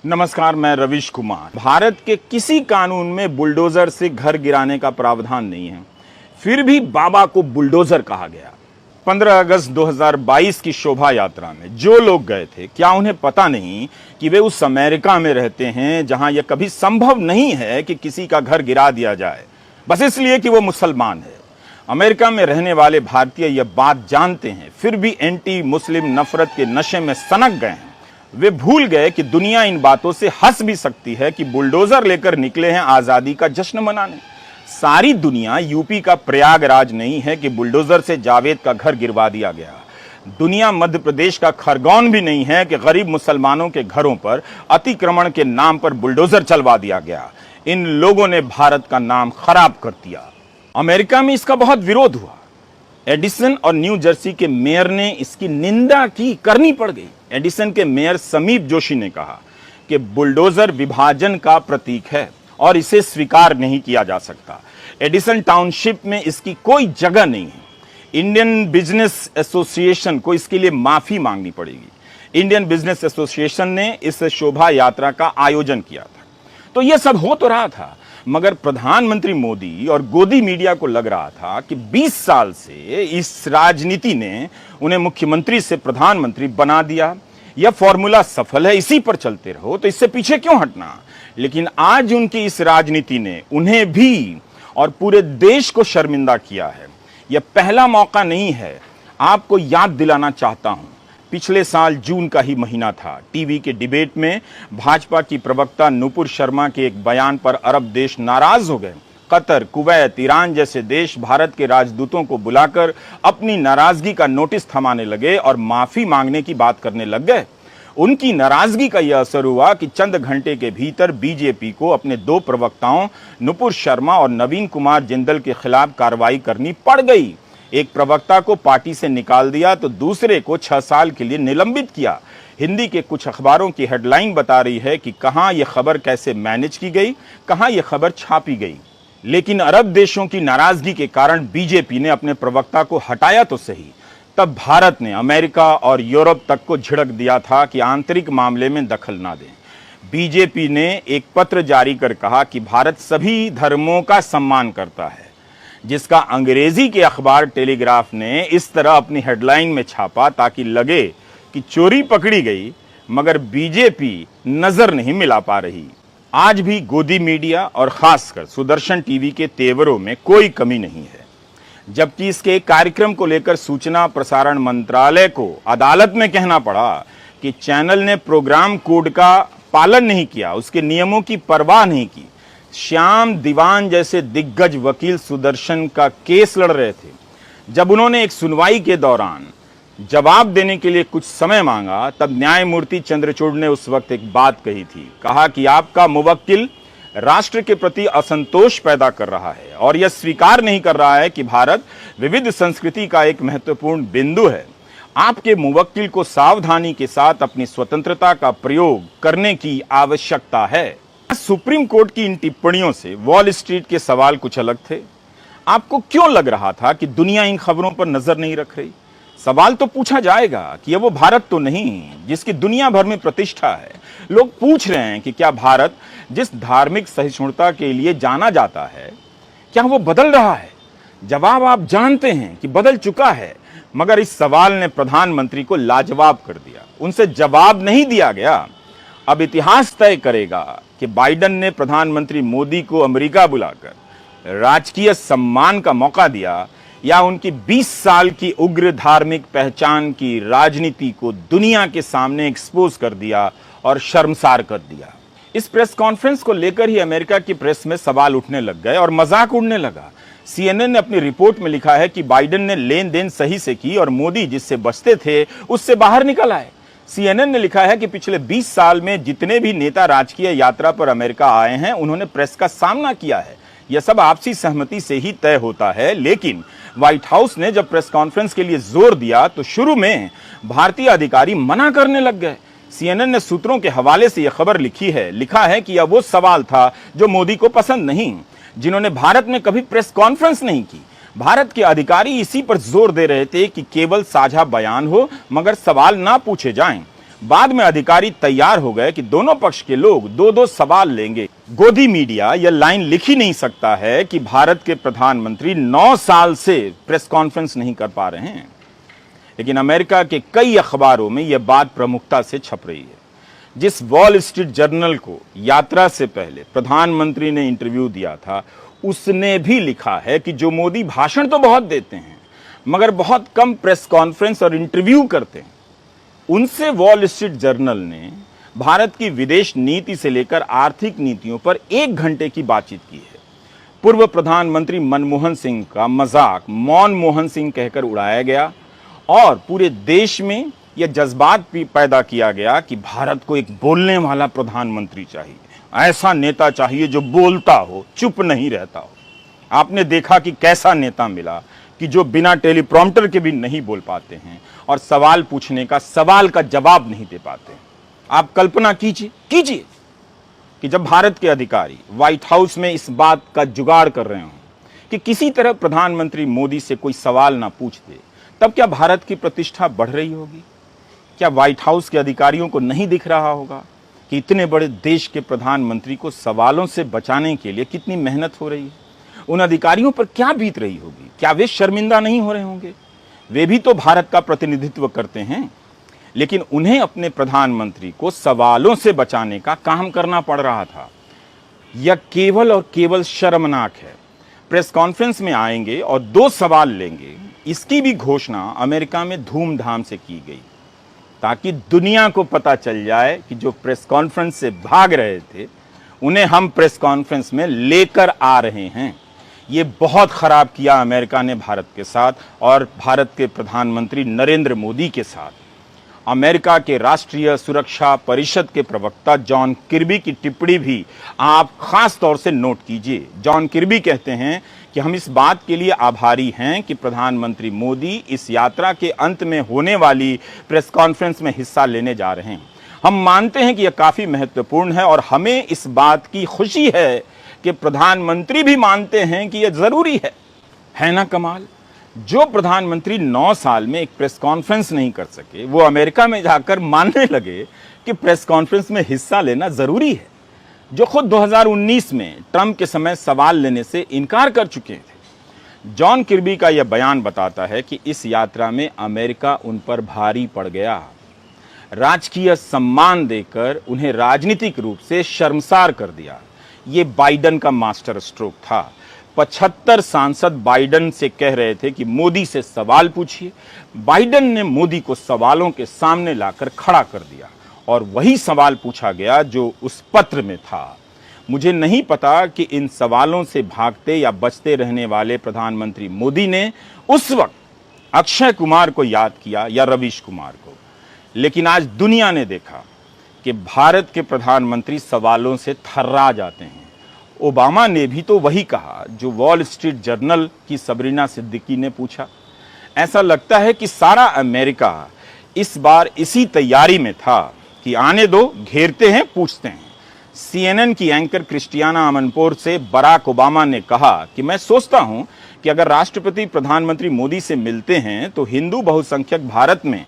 नमस्कार, मैं रविश कुमार। भारत के किसी कानून में बुलडोजर से घर गिराने का प्रावधान नहीं है, फिर भी बाबा को बुलडोजर कहा गया। 15 अगस्त 2022 की शोभा यात्रा में जो लोग गए थे, क्या उन्हें पता नहीं कि वे उस अमेरिका में रहते हैं जहां यह कभी संभव नहीं है कि किसी का घर गिरा दिया जाए, बस इसलिए कि वो मुसलमान है। अमेरिका में रहने वाले भारतीय यह बात जानते हैं, फिर भी एंटी मुस्लिम नफरत के नशे में सनक गए हैं। वे भूल गए कि दुनिया इन बातों से हंस भी सकती है कि बुलडोजर लेकर निकले हैं आजादी का जश्न मनाने। सारी दुनिया यूपी का प्रयागराज नहीं है कि बुलडोजर से जावेद का घर गिरवा दिया गया। दुनिया मध्य प्रदेश का खरगोन भी नहीं है कि गरीब मुसलमानों के घरों पर अतिक्रमण के नाम पर बुलडोजर चलवा दिया गया। इन लोगों ने भारत का नाम खराब कर दिया। अमेरिका में इसका बहुत विरोध हुआ। एडिसन और न्यू जर्सी के मेयर ने इसकी निंदा की, करनी पड़ गई। एडिसन के मेयर समीप जोशी ने कहा कि बुलडोजर विभाजन का प्रतीक है और इसे स्वीकार नहीं किया जा सकता। एडिसन टाउनशिप में इसकी कोई जगह नहीं है। इंडियन बिजनेस एसोसिएशन को इसके लिए माफी मांगनी पड़ेगी। इंडियन बिजनेस एसोसिएशन ने इस शोभा यात्रा का आयोजन किया था। तो यह सब हो तो रहा था, मगर प्रधानमंत्री मोदी और गोदी मीडिया को लग रहा था कि 20 साल से इस राजनीति ने उन्हें मुख्यमंत्री से प्रधानमंत्री बना दिया। यह फॉर्मूला सफल है, इसी पर चलते रहो, तो इससे पीछे क्यों हटना। लेकिन आज उनकी इस राजनीति ने उन्हें भी और पूरे देश को शर्मिंदा किया है। यह पहला मौका नहीं है। आपको याद दिलाना चाहता हूं, पिछले साल जून का ही महीना था। टीवी के डिबेट में भाजपा की प्रवक्ता नुपुर शर्मा के एक बयान पर अरब देश नाराज हो गए। कतर, कुवैत, ईरान जैसे देश भारत के राजदूतों को बुलाकर अपनी नाराजगी का नोटिस थमाने लगे और माफी मांगने की बात करने लग गए। उनकी नाराजगी का यह असर हुआ कि चंद घंटे के भीतर बीजेपी को अपने 2 प्रवक्ताओं नुपुर शर्मा और नवीन कुमार जिंदल के खिलाफ कार्रवाई करनी पड़ गई। एक प्रवक्ता को पार्टी से निकाल दिया तो दूसरे को 6 साल के लिए निलंबित किया। हिंदी के कुछ अखबारों की हेडलाइन बता रही है कि कहां यह खबर कैसे मैनेज की गई, कहां यह खबर छापी गई। लेकिन अरब देशों की नाराजगी के कारण बीजेपी ने अपने प्रवक्ता को हटाया तो सही, तब भारत ने अमेरिका और यूरोप तक को झिड़क दिया था कि आंतरिक मामले में दखल ना दें। बीजेपी ने एक पत्र जारी कर कहा कि भारत सभी धर्मों का सम्मान करता है, जिसका अंग्रेजी के अखबार टेलीग्राफ ने इस तरह अपनी हेडलाइन में छापा ताकि लगे कि चोरी पकड़ी गई, मगर बीजेपी नजर नहीं मिला पा रही। आज भी गोदी मीडिया और खासकर सुदर्शन टीवी के तेवरों में कोई कमी नहीं है, जबकि इसके कार्यक्रम को लेकर सूचना प्रसारण मंत्रालय को अदालत में कहना पड़ा कि चैनल ने प्रोग्राम कोड का पालन नहीं किया, उसके नियमों की परवाह नहीं की। श्याम दीवान जैसे दिग्गज वकील सुदर्शन का केस लड़ रहे थे। जब उन्होंने एक सुनवाई के दौरान जवाब देने के लिए कुछ समय मांगा, तब न्यायमूर्ति चंद्रचूड़ ने उस वक्त एक बात कही थी। कहा कि आपका मुवक्किल राष्ट्र के प्रति असंतोष पैदा कर रहा है और यह स्वीकार नहीं कर रहा है कि भारत विविध संस्कृति का एक महत्वपूर्ण बिंदु है। आपके मुवक्किल को सावधानी के साथ अपनी स्वतंत्रता का प्रयोग करने की आवश्यकता है। सुप्रीम कोर्ट की इन टिप्पणियों से वॉल स्ट्रीट के सवाल कुछ अलग थे। आपको क्यों लग रहा था कि दुनिया इन खबरों पर नजर नहीं रख रही? सवाल तो पूछा जाएगा कि यह वो भारत तो नहीं जिसकी दुनिया भर में प्रतिष्ठा है। लोग पूछ रहे हैं कि क्या भारत जिस धार्मिक सहिष्णुता के लिए जाना जाता है, क्या वो बदल रहा है? जवाब आप जानते हैं कि बदल चुका है, मगर इस सवाल ने प्रधानमंत्री को लाजवाब कर दिया। उनसे जवाब नहीं दिया गया। अब इतिहास तय करेगा कि बाइडेन ने प्रधानमंत्री मोदी को अमेरिका बुलाकर राजकीय सम्मान का मौका दिया या उनकी 20 साल की उग्र धार्मिक पहचान की राजनीति को दुनिया के सामने एक्सपोज कर दिया और शर्मसार कर दिया। इस प्रेस कॉन्फ्रेंस को लेकर ही अमेरिका की प्रेस में सवाल उठने लग गए और मजाक उड़ने लगा। CNN ने अपनी रिपोर्ट में लिखा है कि बाइडेन ने लेन देन सही से की और मोदी जिससे बचते थे उससे बाहर निकल आए। CNN ने लिखा है कि पिछले 20 साल में जितने भी नेता राजकीय यात्रा पर अमेरिका आए हैं, उन्होंने प्रेस का सामना किया है। यह सब आपसी सहमति से ही तय होता है। लेकिन व्हाइट हाउस ने जब प्रेस कॉन्फ्रेंस के लिए जोर दिया तो शुरू में भारतीय अधिकारी मना करने लग गए। CNN ने सूत्रों के हवाले से यह खबर लिखा है कि यह वो सवाल था जो मोदी को पसंद नहीं, जिन्होंने भारत में कभी प्रेस कॉन्फ्रेंस नहीं की। भारत के अधिकारी इसी पर जोर दे रहे थे कि केवल साझा बयान हो मगर सवाल ना पूछे जाएं। बाद में अधिकारी तैयार हो गए कि दोनों पक्ष के लोग दो दो सवाल लेंगे। गोदी मीडिया यह लाइन लिख ही नहीं सकता है कि भारत के प्रधानमंत्री 9 साल से प्रेस कॉन्फ्रेंस नहीं कर पा रहे हैं, लेकिन अमेरिका के कई अखबारों में यह बात प्रमुखता से छप रही है। जिस वॉल स्ट्रीट जर्नल को यात्रा से पहले प्रधानमंत्री ने इंटरव्यू दिया था, उसने भी लिखा है कि जो मोदी भाषण तो बहुत देते हैं मगर बहुत कम प्रेस कॉन्फ्रेंस और इंटरव्यू करते हैं। उनसे वॉल स्ट्रीट जर्नल ने भारत की विदेश नीति से लेकर आर्थिक नीतियों पर 1 घंटे की बातचीत की है। पूर्व प्रधानमंत्री मनमोहन सिंह का मजाक मौन मोहन सिंह कहकर उड़ाया गया और पूरे देश में यह जज्बात भी पैदा किया गया कि भारत को एक बोलने वाला प्रधानमंत्री चाहिए, ऐसा नेता चाहिए जो बोलता हो, चुप नहीं रहता हो। आपने देखा कि कैसा नेता मिला कि जो बिना टेलीप्रॉम्प्टर के भी नहीं बोल पाते हैं और सवाल पूछने का सवाल का जवाब नहीं दे पाते हैं। आप कल्पना कीजिए कि जब भारत के अधिकारी व्हाइट हाउस में इस बात का जुगाड़ कर रहे हों कि किसी तरह प्रधानमंत्री मोदी से कोई सवाल ना पूछ दे, तब क्या भारत की प्रतिष्ठा बढ़ रही होगी? क्या व्हाइट हाउस के अधिकारियों को नहीं दिख रहा होगा कि इतने बड़े देश के प्रधानमंत्री को सवालों से बचाने के लिए कितनी मेहनत हो रही है? उन अधिकारियों पर क्या बीत रही होगी? क्या वे शर्मिंदा नहीं हो रहे होंगे? वे भी तो भारत का प्रतिनिधित्व करते हैं, लेकिन उन्हें अपने प्रधानमंत्री को सवालों से बचाने का काम करना पड़ रहा था। यह केवल और केवल शर्मनाक है। प्रेस कॉन्फ्रेंस में आएंगे और 2 सवाल लेंगे, इसकी भी घोषणा अमेरिका में धूमधाम से की गई ताकि दुनिया को पता चल जाए कि जो प्रेस कॉन्फ्रेंस से भाग रहे थे उन्हें हम प्रेस कॉन्फ्रेंस में लेकर आ रहे हैं। ये बहुत खराब किया अमेरिका ने भारत के साथ और भारत के प्रधानमंत्री नरेंद्र मोदी के साथ। अमेरिका के राष्ट्रीय सुरक्षा परिषद के प्रवक्ता जॉन किर्बी की टिप्पणी भी आप खास तौर से नोट कीजिए। जॉन किर्बी कहते हैं कि हम इस बात के लिए आभारी हैं कि प्रधानमंत्री मोदी इस यात्रा के अंत में होने वाली प्रेस कॉन्फ्रेंस में हिस्सा लेने जा रहे हैं। हम मानते हैं कि यह काफी महत्वपूर्ण है और हमें इस बात की खुशी है कि प्रधानमंत्री भी मानते हैं कि यह जरूरी है ना कमाल? जो प्रधानमंत्री 9 साल में एक प्रेस कॉन्फ्रेंस नहीं कर सके, वो अमेरिका में जाकर मानने लगे कि प्रेस कॉन्फ्रेंस में हिस्सा लेना जरूरी है, जो खुद 2019 में ट्रंप के समय सवाल लेने से इनकार कर चुके थे। जॉन किर्बी का यह बयान बताता है कि इस यात्रा में अमेरिका उन पर भारी पड़ गया। राजकीय सम्मान देकर उन्हें राजनीतिक रूप से शर्मसार कर दिया। ये बाइडन का मास्टर स्ट्रोक था। 75 सांसद बाइडन से कह रहे थे कि मोदी से सवाल पूछिए। बाइडन ने मोदी को सवालों के सामने लाकर खड़ा कर दिया और वही सवाल पूछा गया जो उस पत्र में था। मुझे नहीं पता कि इन सवालों से भागते या बचते रहने वाले प्रधानमंत्री मोदी ने उस वक्त अक्षय कुमार को याद किया या रवीश कुमार को, लेकिन आज दुनिया ने देखा कि भारत के प्रधानमंत्री सवालों से थर्रा जाते हैं। ओबामा ने भी तो वही कहा जो वॉल स्ट्रीट जर्नल की सबरीना सिद्दीकी ने पूछा। ऐसा लगता है कि सारा अमेरिका इस बार इसी तैयारी में था कि आने दो, घेरते हैं, पूछते हैं। CNN की एंकर क्रिस्टियाना अमनपोर से बराक ओबामा ने कहा कि मैं सोचता हूं कि अगर राष्ट्रपति प्रधानमंत्री मोदी से मिलते हैं तो हिंदू बहुसंख्यक भारत में